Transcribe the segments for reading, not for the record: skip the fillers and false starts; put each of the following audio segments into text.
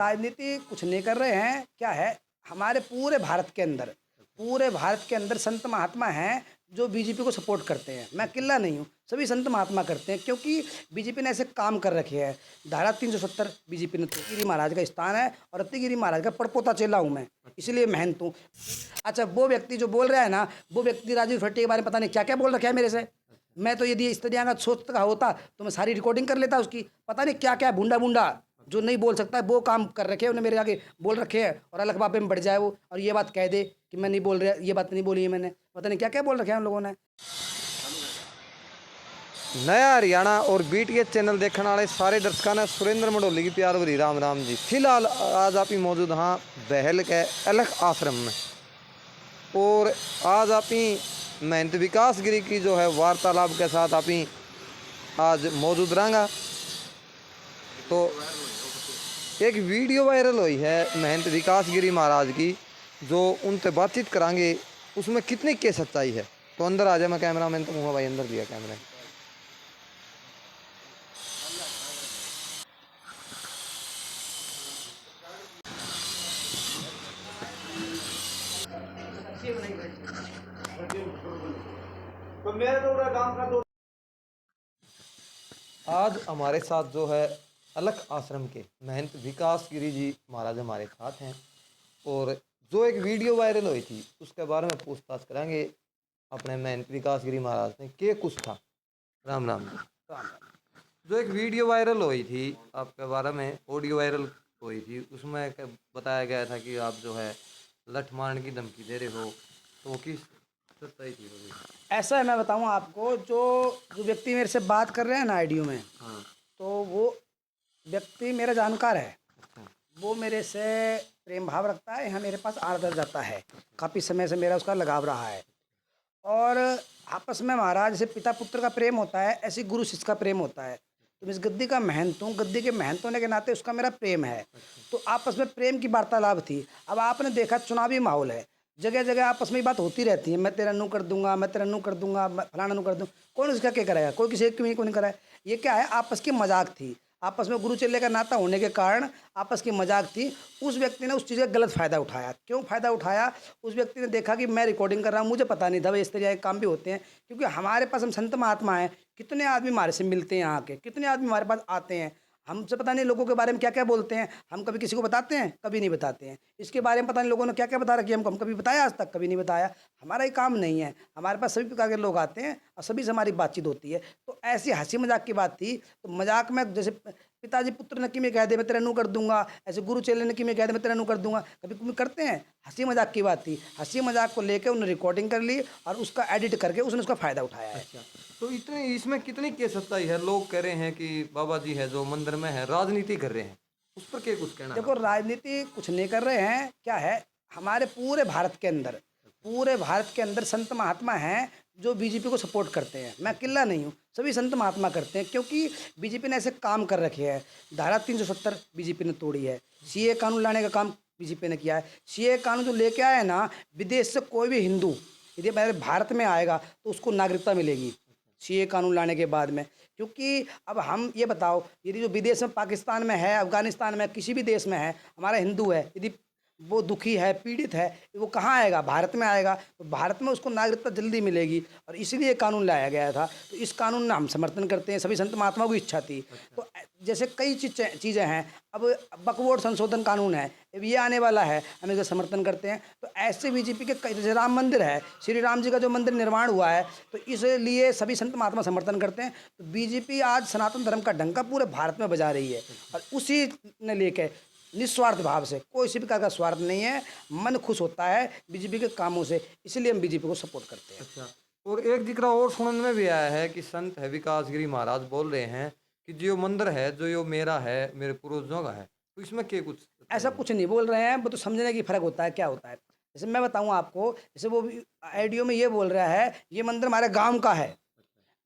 राजनीति कुछ नहीं कर रहे हैं, क्या है हमारे पूरे भारत के अंदर संत महात्मा हैं जो बीजेपी को सपोर्ट करते हैं। मैं अकेला नहीं हूँ, सभी संत महात्मा करते हैं, क्योंकि बीजेपी ने ऐसे काम कर रखे हैं। धारा 370 बीजेपी ने तो गिरी महाराज का स्थान है और रत्नगिरी महाराज का पड़पोता चेला हूँ मैं, इसलिए मेहनत हूँ। अच्छा, वो व्यक्ति जो बोल रहा है ना, वो व्यक्ति राजू फट्टी के बारे में पता नहीं क्या क्या बोल रखा है मेरे से। मैं तो यदि इस तरह का सोच का होता तो मैं सारी रिकॉर्डिंग कर लेता उसकी। पता नहीं क्या क्या भूंडा भूंडा जो नहीं बोल सकता है वो काम कर रखे हैं, उन्हें मेरे आगे बोल रखे हैं, और अलग बाबे में बढ़ जाए वो और ये बात कह दे कि मैं नहीं बोल रहा, ये बात नहीं बोली है मैंने। पता नहीं क्या क्या बोल रखे हैं उन लोगों ने। नया हरियाणा और बीटीएच चैनल देखने वाले सारे दर्शकों ने सुरेंद्र मंडोली की प्यार भरी राम राम जी। फिलहाल आज आप ही मौजूद हाँ बहल के अलग आश्रम में, और आज आप ही महंत विकास गिरी की जो है वार्तालाप के साथ आप ही आज मौजूद रहेंगा। तो एक वीडियो वायरल हुई है महंत विकास गिरी महाराज की, जो उनसे बातचीत करांगे उसमें कितनी के सच्चाई है। तो अंदर आ जाए, मैं कैमरा मैन तो कहूँगा भाई अंदर दिया कैमरा। तो मेरे तो काम कर दो। आज हमारे साथ जो है अलग आश्रम के महंत विकास गिरी जी महाराज हमारे साथ हैं, और जो एक वीडियो वायरल हुई थी उसके बारे में पूछताछ करेंगे अपने महंत विकास गिरी महाराज ने के कुछ था। राम राम। जो एक वीडियो वायरल हुई थी आपके बारे में, ऑडियो वायरल हुई थी, उसमें बताया गया था कि आप जो है लठ मारने की धमकी दे रहे हो, तो वो किस सच्चाई थी? ऐसा है, मैं बताऊँ आपको, जो जो व्यक्ति मेरे से बात कर रहे हैं ना आईडियो में, हाँ। तो वो व्यक्ति मेरा जानकार है। वो मेरे से प्रेम भाव रखता है, यहाँ मेरे पास आदर जाता है, काफ़ी समय से मेरा उसका लगाव रहा है। और आपस में महाराज जैसे पिता पुत्र का प्रेम होता है, ऐसे गुरु शिष्य का प्रेम होता है। तो मैं इस गद्दी का महंत हूँ, गद्दी के महंत होने के नाते उसका मेरा प्रेम है। तो आपस में प्रेम की वार्तालाप थी। अब आपने देखा चुनावी माहौल है, जगह जगह आपस में ये बात होती रहती है, मैं तेरा नू कर दूंगा, मैं तेरा नू कर दूंगा, मैं फलाना नू कर दूँ। कौन इसका क्या करेगा? कोई किसी एक को नहीं कराए। ये क्या है, आपस की मजाक थी, आपस में गुरु चेले का नाता होने के कारण आपस की मजाक थी। उस व्यक्ति ने उस चीज़ का गलत फ़ायदा उठाया। क्यों फ़ायदा उठाया? उस व्यक्ति ने देखा कि मैं रिकॉर्डिंग कर रहा हूँ, मुझे पता नहीं था भाई इस तरह के काम भी होते हैं, क्योंकि हमारे पास हम संत महात्मा हैं। कितने आदमी हमारे से मिलते हैं, यहाँ के कितने आदमी हमारे पास आते हैं, हमसे पता नहीं लोगों के बारे में क्या क्या बोलते हैं। हम कभी किसी को बताते हैं? कभी नहीं बताते हैं। इसके बारे में पता नहीं लोगों ने क्या क्या बता रखी है हमको, हम कभी बताया? आज तक कभी नहीं बताया। हमारा ये काम नहीं है। हमारे पास सभी प्रकार के लोग आते हैं और सभी से हमारी बातचीत होती है। तो ऐसी हंसी मजाक की बात थी। तो मजाक में जैसे पिताजी पुत्र नक्की में कह दे मैं तेरा नू कर दूंगा, ऐसे गुरु चेले नक्की में कह दे मैं तेरा नू कर दूंगा, कभी कभी करते हैं। हंसी मजाक की बात थी। हंसी मजाक को लेकर उन्होंने रिकॉर्डिंग कर ली और उसका एडिट करके उसने उसका फ़ायदा उठाया है। अच्छा, तो इतने इसमें कितनी के सच्चाई है? लोग कह रहे हैं कि बाबा जी है जो मंदिर में है राजनीति कर रहे हैं, उस पर क्या कुछ कहना है? देखो, राजनीति कुछ नहीं कर रहे हैं, क्या है हमारे पूरे भारत के अंदर संत महात्मा हैं जो बीजेपी को सपोर्ट करते हैं। मैं अकेला नहीं हूँ, सभी संत महात्मा करते हैं, क्योंकि बीजेपी ने ऐसे काम कर रखे हैं। धारा 370 बीजेपी ने तोड़ी है। सीए कानून लाने का काम बीजेपी ने किया है। सीए कानून जो लेके आए ना, विदेश से कोई भी हिंदू यदि हमारे भारत में आएगा तो उसको नागरिकता मिलेगी सीए कानून लाने के बाद में। क्योंकि अब हम ये बताओ, यदि जो विदेश में पाकिस्तान में है, अफगानिस्तान में, किसी भी देश में है, हमारा हिंदू है, यदि वो दुखी है, पीड़ित है, वो कहाँ आएगा? भारत में आएगा। तो भारत में उसको नागरिकता जल्दी मिलेगी, और इसीलिए कानून लाया गया था। तो इस कानून में हम समर्थन करते हैं, सभी संत महात्माओं की इच्छा थी। तो जैसे कई चीज़ें हैं। अब वक्फ संशोधन कानून है, अब ये आने वाला है, हम इसका समर्थन करते हैं। तो ऐसे बीजेपी के कई, जैसे राम मंदिर है, श्री राम जी का जो मंदिर निर्माण हुआ है, तो इसलिए सभी संत महात्मा समर्थन करते हैं। तो बीजेपी आज सनातन धर्म का डंका पूरे भारत में बजा रही है, और उसी ने लेके निस्वार्थ भाव से, कोई इसी प्रकार का स्वार्थ नहीं है, मन खुश होता है बीजेपी के कामों से, इसलिए हम बीजेपी को सपोर्ट करते हैं। अच्छा, और एक जिक्र और सुनने में भी आया है कि संत है विकास गिरी महाराज बोल रहे हैं कि जो मंदिर है जो यो मेरा है, मेरे पूर्वजों का है, तो इसमें क्या कुछ? ऐसा कुछ नहीं बोल रहे हैं, वो तो समझने की फ़र्क होता है क्या होता है। जैसे मैं बताऊं आपको, जैसे वो आईडियो में ये बोल रहा है ये मंदिर हमारे गांव का है,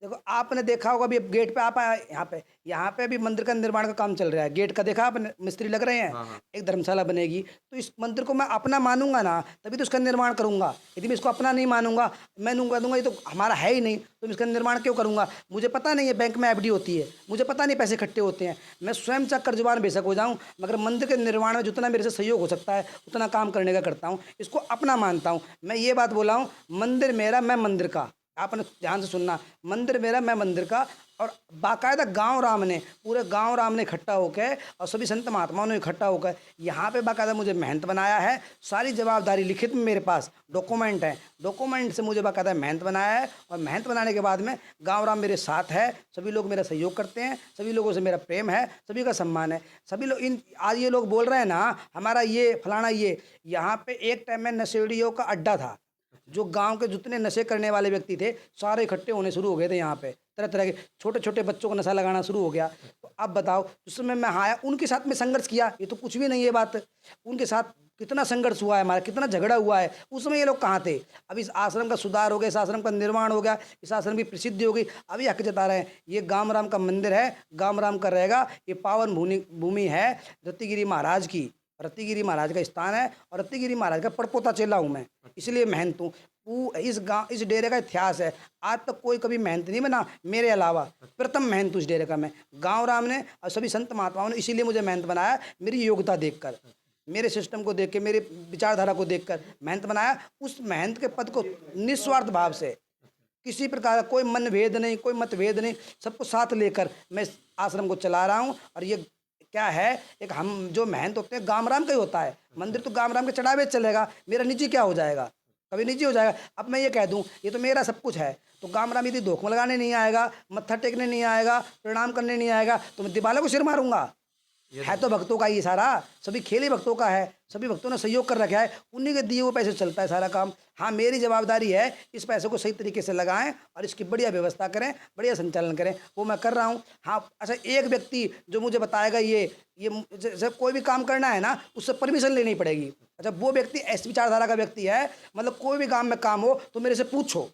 देखो आपने देखा होगा अभी गेट पे आप आए यहाँ पे अभी मंदिर का निर्माण का काम चल रहा है। गेट का देखा आपने, मिस्त्री लग रहे हैं। हाँ हाँ। एक धर्मशाला बनेगी, तो इस मंदिर को मैं अपना मानूंगा ना, तभी तो इसका निर्माण करूंगा। यदि मैं इसको अपना नहीं मानूंगा, मैं नूंगा दूंगा ये तो हमारा है ही नहीं, तो मैं इसका निर्माण क्यों करूंगा? मुझे पता नहीं है बैंक में एफडी होती है, मुझे पता नहीं पैसे इकट्ठे होते हैं, मैं स्वयं चाह कर्जबान बेशक हो जाऊँ, मगर मंदिर के निर्माण में जितना मेरे से सहयोग हो सकता है उतना काम करने का करता हूँ, इसको अपना मानता हूँ। मैं ये बात बोला हूँ, मंदिर मेरा मैं मंदिर का, आपने ध्यान से सुनना, मंदिर मेरा मैं मंदिर का। और बाकायदा गांव राम ने, पूरे गांव राम ने इकट्ठा होकर और सभी संत महात्माओं ने इकट्ठा होकर यहाँ पे बाकायदा मुझे महंत बनाया है। सारी जवाबदारी लिखित में मेरे पास डॉक्यूमेंट है, डॉक्यूमेंट से मुझे बाकायदा महंत बनाया है। और महंत बनाने के बाद में गांव राम मेरे साथ है, सभी लोग मेरा सहयोग करते हैं, सभी लोगों से मेरा प्रेम है, सभी का सम्मान है। सभी लोग इन आज ये लोग बोल रहे हैं ना हमारा ये फलाना, ये यहाँ पे एक टाइम में नशेड़ियों का अड्डा था। जो गांव के जितने नशे करने वाले व्यक्ति थे सारे इकट्ठे होने शुरू हो गए थे यहाँ पे, तरह तरह के छोटे छोटे बच्चों को नशा लगाना शुरू हो गया। तो अब बताओ, जिस समय मैं आया उनके साथ में संघर्ष किया, ये तो कुछ भी नहीं है बात। उनके साथ कितना संघर्ष हुआ है हमारा, कितना झगड़ा हुआ है, उस समय ये लोग कहाँ थे? अब इस आश्रम का सुधार हो गया, इस आश्रम का निर्माण हो गया, इस आश्रम की प्रसिद्धि हो गई, अभी हक जता रहे हैं ये गाम राम का मंदिर है, गाम राम का रहेगा। ये पावन भूमि है रत्तीगिरी महाराज की, रत्तीगिरी महाराज का स्थान है, और रत्तीगिरी महाराज का पड़पोता चेला हूँ मैं, इसलिए मेहनत हूँ। इस गांव, इस डेरे का इतिहास है, आज तक कोई कभी मेहनत नहीं बना मेरे अलावा, प्रथम मेहनत उस डेरे का मैं। गांव राम ने और सभी संत महात्माओं ने इसीलिए मुझे मेहनत बनाया, मेरी योग्यता देखकर, मेरे सिस्टम को देख के, मेरे विचारधारा को देखकर मेहनत बनाया। उस मेहनत के पद को निस्वार्थ भाव से, किसी प्रकार का कोई मनभेद नहीं, कोई मतभेद नहीं, सबको साथ लेकर मैं इस आश्रम को चला रहा हूँ। और ये क्या है, एक हम जो मेहनत होते हैं गाम राम का ही होता है। मंदिर तो गाम राम के चढ़ावे चलेगा, मेरा निजी क्या हो जाएगा? कभी निजी हो जाएगा? अब मैं ये कह दूं ये तो मेरा सब कुछ है, तो गाम राम यदि धोखा लगाने नहीं आएगा, मत्था टेकने नहीं आएगा, प्रणाम करने नहीं आएगा, तो मैं दीवालों को सिर मारूंगा। है तो भक्तों का ये सारा, सभी खेल ही भक्तों का है, सभी भक्तों ने सहयोग कर रखा है, उन्हीं के दिए हुए पैसे चलता है सारा काम। हाँ, मेरी जवाबदारी है इस पैसे को सही तरीके से लगाएं और इसकी बढ़िया व्यवस्था करें, बढ़िया संचालन करें, वो मैं कर रहा हूँ। हाँ, अच्छा, एक व्यक्ति जो मुझे बताएगा ये जैसे कोई भी काम करना है ना, उससे परमिशन लेनी पड़ेगी। अच्छा, वो व्यक्ति ऐसी विचारधारा का व्यक्ति है, मतलब कोई भी गाँव में काम हो तो मेरे से पूछो।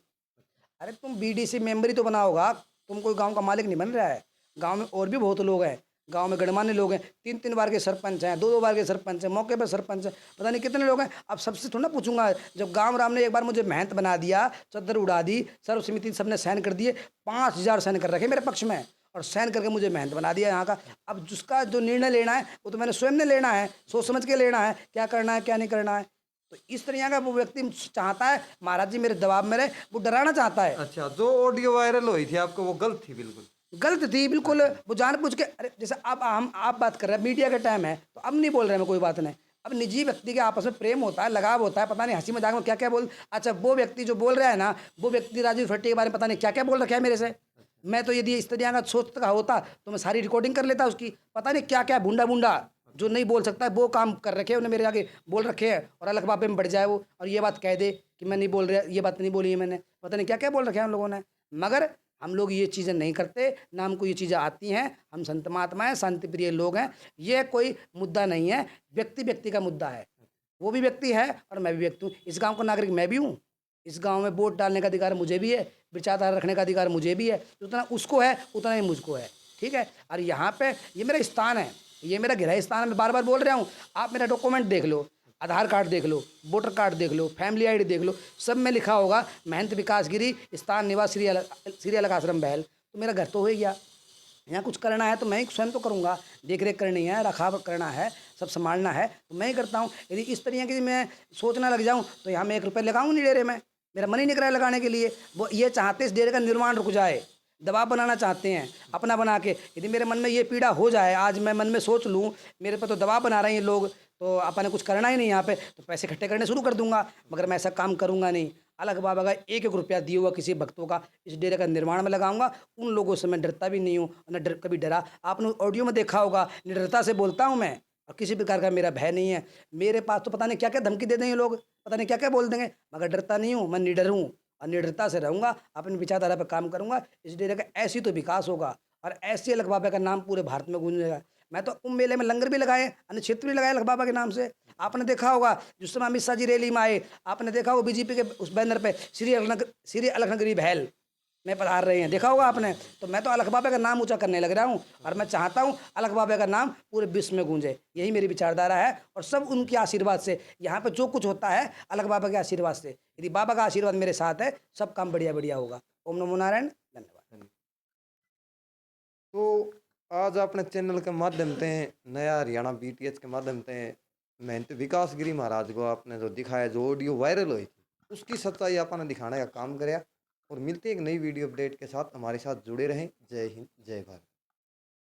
अरे तुम बीडीसी मेंबर ही तो बना होगा, तुम कोई गाँव का मालिक नहीं बन रहा है। गाँव में और भी बहुत लोग हैं, गांव में गणमान्य लोग हैं, 3-3 बार के सरपंच हैं, 2-2 बार के सरपंच हैं, मौके पर सरपंच हैं, पता नहीं कितने लोग हैं। अब सबसे थोड़ा ना पूछूंगा, जब गांव राम ने एक बार मुझे महंत बना दिया, चद्दर उड़ा दी, सर्वसमिति सबने साइन कर दिए, 5000 साइन कर रखे मेरे पक्ष में, और साइन करके मुझे महंत बना दिया यहाँ का। अब जिसका जो निर्णय लेना है वो तो मैंने स्वयं ने लेना है, सोच समझ के लेना है, क्या करना है क्या नहीं करना है। तो इस तरह का वो व्यक्ति चाहता है महाराज जी मेरे दबाव में रहे, वो डराना चाहता है। अच्छा, जो ऑडियो वायरल हुई थी आपको वो गलत थी? बिल्कुल गलत थी, बिल्कुल। वो जानबूझ के, अरे जैसे अब हम आप बात कर रहे हैं, मीडिया का टाइम है तो अब नहीं बोल रहे हैं, कोई बात नहीं। अब निजी व्यक्ति के आपस में प्रेम होता है, लगाव होता है, पता नहीं हंसी मजाक में क्या क्या बोल। अच्छा, वो व्यक्ति जो बोल रहा है ना, वो व्यक्ति राजीव फट्टी के बारे में पता नहीं क्या क्या बोल रखा है मेरे से। मैं तो यदि इस तरह का सोच का होता तो मैं सारी रिकॉर्डिंग कर लेता उसकी, पता नहीं क्या क्या बूंडा बूंडा जो नहीं बोल सकता है वो काम कर रखे हैं उन्हें, मेरे आगे बोल रखे हैं, और अलग बाबे में बढ़ जाए वो, और ये बात कह दे कि मैं नहीं बोल रहा, ये बात नहीं बोली है मैंने, पता नहीं क्या क्या बोल रखे हैं उन लोगों ने। मगर हम लोग ये चीज़ें नहीं करते ना, हमको ये चीज़ें आती हैं, हम संत महात्मा हैं, शांति प्रिय लोग हैं। ये कोई मुद्दा नहीं है, व्यक्ति व्यक्ति का मुद्दा है। वो भी व्यक्ति है और मैं भी व्यक्ति हूँ, इस गांव का नागरिक मैं भी हूँ, इस गांव में वोट डालने का अधिकार मुझे भी है, विचारधारा रखने का अधिकार मुझे भी है, जितना उसको है उतना ही मुझको है, ठीक है। और यहाँ पे ये मेरा स्थान है, ये मेरा गृह स्थान है, मैं बार बार बोल रहा हूँ। आप मेरा डॉक्यूमेंट देख लो, आधार कार्ड देख लो, वोटर कार्ड देख लो, फैमिली आईडी देख लो, सब में लिखा होगा महंत विकास गिरी, स्थान निवास श्री अलग आश्रम बहल। तो मेरा घर तो हो ही गया, यहाँ कुछ करना है तो मैं ही स्वयं तो करूँगा, देख रेख करनी है, रखाव करना है, सब संभालना है तो मैं ही करता हूँ। यदि इस तरीके की मैं सोचना लग जाऊँ तो यहाँ मैं 1 रुपये लगाऊँ नहीं डेरे में, मेरा मन ही नहीं कर रहा है लगाने के लिए। वो ये चाहते इस डेरे का निर्माण रुक जाए, दबाव बनाना चाहते हैं अपना बना के। यदि मेरे मन में ये पीड़ा हो जाए, आज मैं मन में सोच लूँ मेरे पर तो दबाव बना रहे हैं लोग, तो अपन ने कुछ करना ही नहीं यहाँ पे, तो पैसे इकट्ठे करने शुरू कर दूंगा, मगर मैं ऐसा काम करूंगा नहीं। अलग बाबा का 1-1 रुपया दिया हुआ किसी भक्तों का इस डेरे का निर्माण में लगाऊंगा। उन लोगों से मैं डरता भी नहीं हूँ, न कभी डरा। आपने ऑडियो में देखा होगा, निडरता से बोलता हूँ मैं, और किसी प्रकार का मेरा भय नहीं है। मेरे पास तो पता नहीं क्या क्या धमकी दे देंगे लोग, पता नहीं क्या क्या बोल देंगे, मगर डरता नहीं हूँ, मैं निडर हूँ और निडरता से रहूँगा, अपनी विचारधारा पर काम करूँगा। इस डेरे का ऐसी तो विकास होगा और ऐसे अलग बाबा का नाम पूरे भारत में गूंजेगा। मैं तो कुंभ मेले में लंगर भी लगाए, अन्य क्षेत्र भी लगाए अलग बाबा के नाम से। आपने देखा होगा जिस समय अमित शाह जी रैली में आए, आपने देखा वो बीजेपी के उस बैनर पे श्री अलखनगिरी बहल, में पधार रहे हैं, देखा होगा आपने। तो मैं तो अलख बाबा का नाम ऊंचा करने लग रहा हूँ, और मैं चाहता हूँ अलख बाबा का नाम पूरे विश्व में गूंजे। यही मेरी विचारधारा है, और सब उनके आशीर्वाद से यहाँ पे जो कुछ होता है अलख बाबा के आशीर्वाद से। यदि बाबा का आशीर्वाद मेरे साथ है, सब काम बढ़िया बढ़िया होगा। ओम नमो नारायण, धन्यवाद। तो आज अपने चैनल के माध्यम से नया हरियाणा बीटीएच के माध्यम से महंत विकास गिरी महाराज को आपने जो दिखाया, जो ऑडियो वायरल हुई थी, उसकी सच्चाई आपने दिखाने का काम कराया। और मिलते हैं एक नई वीडियो अपडेट के साथ, हमारे साथ जुड़े रहें। जय हिंद, जय भारत।